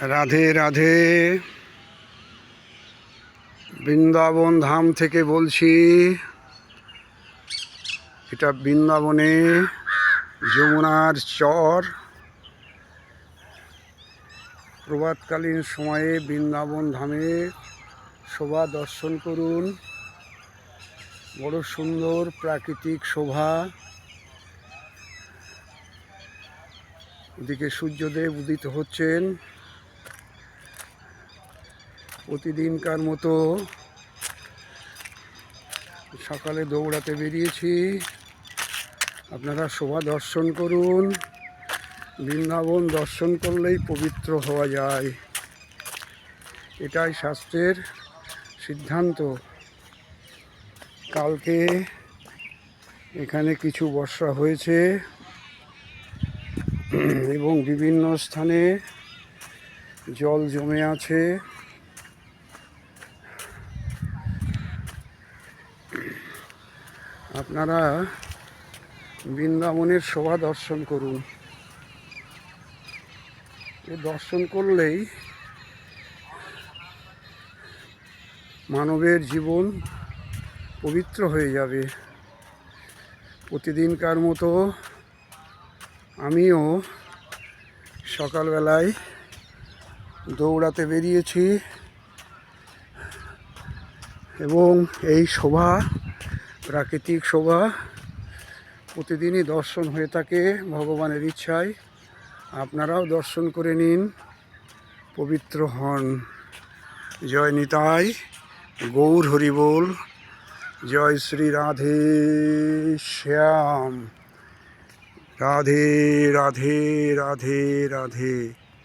রাধে রাধে। বৃন্দাবন ধাম থেকে বলছি। এটা বৃন্দাবনে যমুনার চর। প্রভাতকালীন সময়ে বৃন্দাবন ধামে শোভা দর্শন করুন। বড় সুন্দর প্রাকৃতিক শোভা। ওদিকে সূর্যদেব উদিত হচ্ছেন। প্রতিদিনকার মতো সকালে দৌড়াতে বেরিয়েছি। আপনারা শোভা দর্শন করুন। বৃন্দাবন দর্শন করলেই পবিত্র হওয়া যায়, এটাই শাস্ত্রের সিদ্ধান্ত। কালকে এখানে কিছু বর্ষা হয়েছে এবং বিভিন্ন স্থানে জল জমে আছে। আপনারা বৃন্দাবনের শোভা দর্শন করুন। এ দর্শন করলেই মানবের জীবন পবিত্র হয়ে যাবে। প্রতিদিনকার মতো আমিও সকালবেলায় দৌড়াতে বেরিয়েছি এবং এই শোভা, প্রাকৃতিক শোভা প্রতিদিনই দর্শন হয়ে থাকে ভগবানের ইচ্ছায়। আপনারাও দর্শন করে নিন, পবিত্র হন। জয় নিতাই, গৌর হরিবোল। জয় শ্রী রাধে শ্যাম। রাধে রাধে রাধে রাধে।